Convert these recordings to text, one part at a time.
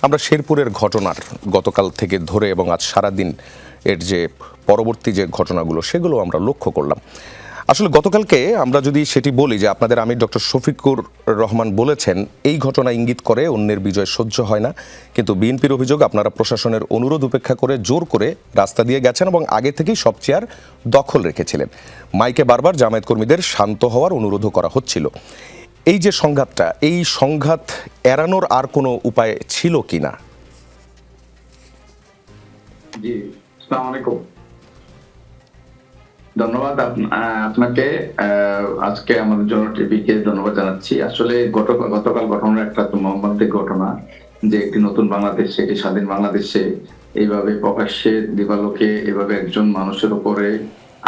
আমরা শেরপুরের ঘটনার গতকাল থেকে ধরে এবং আজ সারাদিন এর যে পরবর্তী যে ঘটনাগুলো সেগুলো আমরা লক্ষ্য করলাম। আসলে গতকালকে আমরা যদি সেটি বলি যে আপনাদের আমির ডক্টর শফিকুর রহমান বলেছেন এই ঘটনা ইঙ্গিত করে অন্যের বিজয় সহ্য হয় না, কিন্তু বিএনপির অভিযোগ আপনারা প্রশাসনের অনুরোধ উপেক্ষা করে জোর করে রাস্তা দিয়ে গেছেন এবং আগে থেকেই সব চেয়ার দখল রেখেছিলেন। মাইকে বারবার জামায়াত কর্মীদের শান্ত হওয়ার অনুরোধও করা হচ্ছিল। এই যে সংঘাতটা, এই সংঘাত এড়ানোর আর কোনো উপায় ছিল কিনা? জি, আসসালামু আলাইকুম। ধন্যবাদ আপনাকে। আজকে আমাদের জন্য টিভিকে ধন্যবাদ জানাচ্ছি। আসলে গতকাল ঘটনার একটা মর্মান্তিক ঘটনা, যে একটি নতুন বাংলাদেশে, একটি স্বাধীন বাংলাদেশে এইভাবে প্রকাশ্যে দিবালোকে এভাবে একজন মানুষের উপরে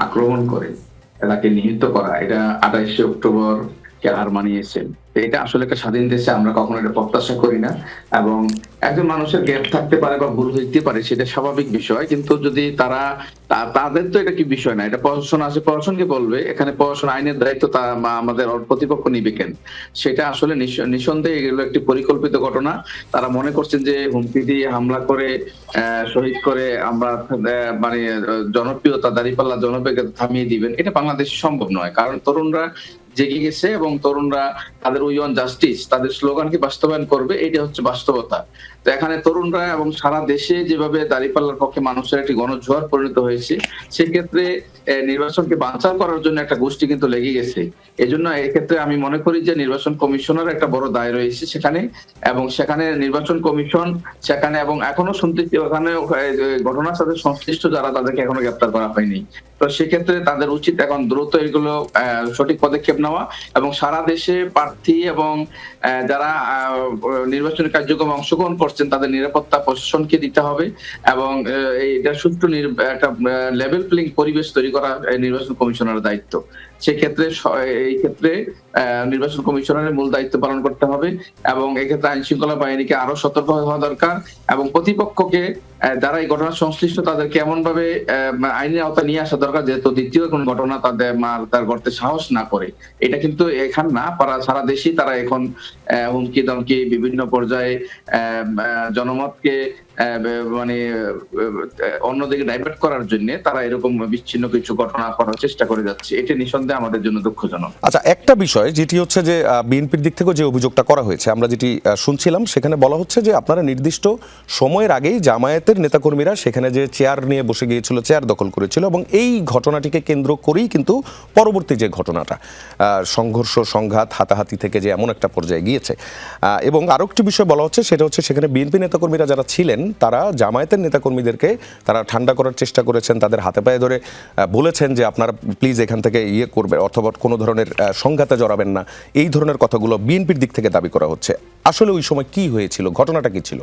আক্রমণ করে তাকে নিহত করা, এটা 28শে অক্টোবর কে হার মানিয়েছে। এটা আসলে একটা স্বাধীন দেশে আমরা কখনো এটা প্রত্যাশা করি না, এবং একজন মানুষের গ্যাপ থাকতে পারে বা ভুল হইতে পারে, সেটা স্বাভাবিক বিষয়। কিন্তু যদি তাদের তো এটা কি বিষয় না, এটা প্রশাসন আছে, প্রশাসনকে বলবে। এখানে প্রশাসন আইনের দায়িত্ব আমাদের প্রতিপক্ষ নিবে কেন? সেটা আসলে নিঃসন্দেহে এগুলো একটি পরিকল্পিত ঘটনা। তারা মনে করছেন যে হুমকি দিয়ে হামলা করে শহীদ করে আমরা মানে জনপ্রিয়তা, দাঁড়িপাল্লা জনপ্রিয়তা থামিয়ে দিবেন, এটা বাংলাদেশে সম্ভব নয়। কারণ তরুণরা জেগে গেছে এবং তরুণরা তাদের উই ওয়ান্ট জাস্টিস, তাদের স্লোগানকে বাস্তবায়ন করবে, এটা হচ্ছে বাস্তবতা। তো এখানে তরুণরা এবং সারা দেশে যেভাবে দাঁড়িপাল্লার পক্ষে মানুষের একটি গণজোয়ার পরিণত হয়েছে, সেক্ষেত্রে নির্বাচনকে বানচাল করার জন্য একটা গোষ্ঠী কিন্তু লেগে গেছে। এজন্য এক্ষেত্রে আমি মনে করি যে নির্বাচন কমিশনের একটা বড় দায় রয়েছে সেখানে, এবং সেখানে নির্বাচন কমিশন সেখানে, এবং এখনো শুনতেছি ওখানে ঘটনার সাথে সংশ্লিষ্ট যারা, তাদেরকে এখনো গ্রেপ্তার করা হয়নি। তো সেক্ষেত্রে তাদের উচিত এখন দ্রুত এগুলো সঠিক পদক্ষেপ নেওয়া, এবং সারা দেশে প্রার্থী এবং যারা নির্বাচনী কার্যক্রমে অংশগ্রহণ করছেন তাদের নিরাপত্তা প্রশাসনকে দিতে হবে, এবং এটা সুষ্ঠু একটা লেভেল প্লেইং পরিবেশ তৈরি করা নির্বাচন কমিশনের দায়িত্ব। সেক্ষেত্রে এই ক্ষেত্রে নির্বাচন কমিশনের মূল দায়িত্ব পালন করতে হবে, এবং এক্ষেত্রে আইন শৃঙ্খলা বাহিনীকে আরো সতর্ক হওয়া দরকার, এবং প্রতিপক্ষকে যারা এই ঘটনার সংশ্লিষ্ট তাদেরকে এমন ভাবে আইনের আওতায় নিয়ে আসা দরকার, যেহেতু দ্বিতীয় কোন ঘটনা তার করতে সাহস না করে। এটা কিন্তু এখান না, সারা দেশেই তারা এখন হুমকি দমকি বিভিন্ন পর্যায়ে জনমতকে মানে অন্যদিকে ডাইভার্ট করার জন্য তারা এরকম বিচ্ছিন্ন কিছু ঘটনা করার চেষ্টা করে যাচ্ছে। এটা নিঃসন্দেহে আমাদের জন্য দুঃখজনক। আচ্ছা, একটা বিষয় যেটি হচ্ছে যে বিএনপির দিক থেকে যে অভিযোগটা করা হয়েছে, আমরা যেটি শুনছিলাম সেখানে বলা হচ্ছে যে আপনারা নির্দিষ্ট সময়ের আগেই জামায়াতের নেতাকর্মীরা সেখানে যে চেয়ার নিয়ে বসে গিয়েছিল, চেয়ার দখল করেছিল, এবং এই ঘটনাটিকে কেন্দ্র করেই কিন্তু পরবর্তী যে ঘটনাটা সংঘর্ষ, সংঘাত, হাতাহাতি থেকে যে এমন একটা পর্যায়ে গিয়েছে। এবং আরো একটি বিষয় বলা হচ্ছে, সেটা হচ্ছে সেখানে বিএনপি নেতাকর্মীরা যারা ছিলেন তারা জামায়াতের নেতাকর্মীদেরকে তারা ঠান্ডা করার চেষ্টা করেছেন, তাদের হাতে পায়ে ধরে বলেছেন যে আপনারা প্লিজ এখান থেকে করবে, অথবা কোনো ধরনের সংঘাতে জড়াবেন না। এই ধরনের কথাগুলো বিএনপির দিক থেকে দাবি করা হচ্ছে। আসলে ওই সময় কি হয়েছিল, ঘটনাটা কি ছিল?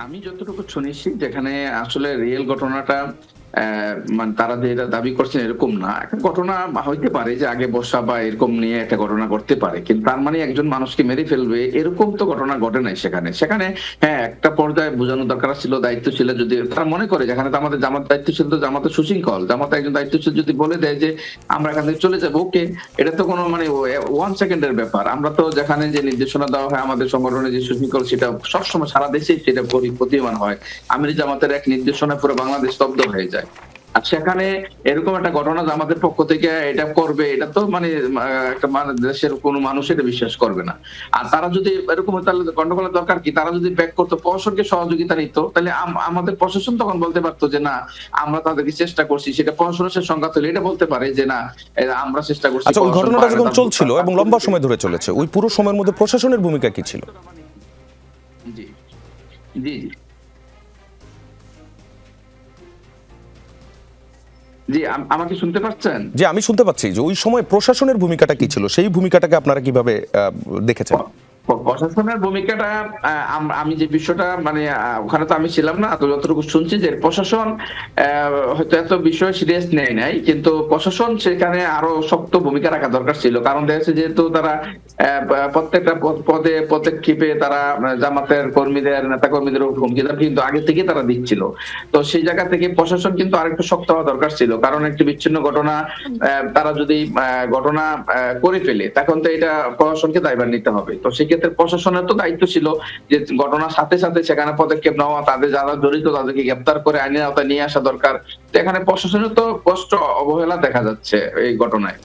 আমি যতটুকু শুনেছি, যেখানে আসলে রিয়েল ঘটনাটা মানে তারা যেটা দাবি করছেন এরকম না। একটা ঘটনা হইতে পারে যে আগে বসা বা এরকম নিয়ে একটা ঘটনা ঘটতে পারে, কিন্তু তার মানে একজন মানুষকে মেরে ফেলবে এরকম তো ঘটনা ঘটে নাই সেখানে। হ্যাঁ, একটা পর্যায়ে বোঝানো দরকার ছিল, দায়িত্ব ছিল। যদি তারা মনে করে যেখানে তো আমাদের জামাত দায়িত্ব ছিল, তো জামাতে সুশৃঙ্খল, জামাতে একজন দায়িত্ব ছিল, যদি বলে দেয় যে আমরা এখান থেকে চলে যাবো, ওকে, এটা তো কোনো মানে 1 সেকেন্ডের ব্যাপার। আমরা তো যেখানে যে নির্দেশনা দেওয়া হয় আমাদের সংগঠনে যে সুশৃঙ্খল, সেটা সবসময় সারা দেশেই সেটা প্রতীয়মান হয়। আমির জামাতের এক নির্দেশনা পুরো বাংলাদেশ স্তব্ধ হয়ে যায়। আর সেখানে এরকম একটা ঘটনা আমাদের পক্ষ থেকে এটা করবে, এটা তো মানে একটা দেশের কোনো মানুষ এটা বিশ্বাস করবে না। আর তারা যদি এরকম, তাহলে গন্ডগোলের দরকার কি? তারা যদি ব্যাক করতো, প্রশাসনকে সহযোগিতা নিত, তাহলে আমাদের প্রশাসন তখন বলতে পারতো যে না, আমরা তাদেরকে চেষ্টা করছি। সেটা প্রশাসনের সংঘাত হলে এটা বলতে পারে যে না, আমরা চেষ্টা করছি। আচ্ছা, ওই ঘটনাটা যখন চলছিল এবং লম্বা সময় ধরে চলেছে, ওই পুরো সময়ের মধ্যে প্রশাসনের ভূমিকা কি ছিল? জি জি জি, আমাকে শুনতে পাচ্ছেন? যে আমি শুনতে পাচ্ছি যে ওই সময় প্রশাসনের ভূমিকাটা কি ছিল, সেই ভূমিকাটাকে আপনারা কিভাবে দেখেছেন? প্রশাসনের ভূমিকাটা, আমি যে বিষয়টা মানে ওখানে তো আমি ছিলাম না, তো যতটুকু শুনছি যে প্রশাসন হয়তো এত বিষয় সিরিয়াস নেয় নাই, কিন্তু প্রশাসন সেখানে আরো শক্ত ভূমিকা রাখা দরকার ছিল। কারণ দেখছে যেহেতু তারা প্রত্যেকটা পদে পদক্ষেপে তারা জামাতের কর্মীদের, নেতা কর্মীদের হুমকি কিন্তু আগে থেকে তারা দিচ্ছিল। তো সেই জায়গা থেকে প্রশাসন কিন্তু আরেকটু শক্ত হওয়া দরকার ছিল। কারণ একটি বিচ্ছিন্ন ঘটনা তারা যদি ঘটনা করে ফেলে, তখন তো এটা প্রশাসনকে দায়ভার নিতে হবে। তো সেক্ষেত্রে সেক্ষেত্রে প্রশাসনের তো দায়িত্ব ছিল যে ঘটনার সাথে সাথে সেখানে পদক্ষেপ নেওয়া, তাদের যারা জড়িত তাদেরকে গ্রেপ্তার করে আইনের আওতায় নিয়ে আসা দরকার। তো এখানে প্রশাসনের তো স্পষ্ট অবহেলা দেখা যাচ্ছে এই ঘটনায়।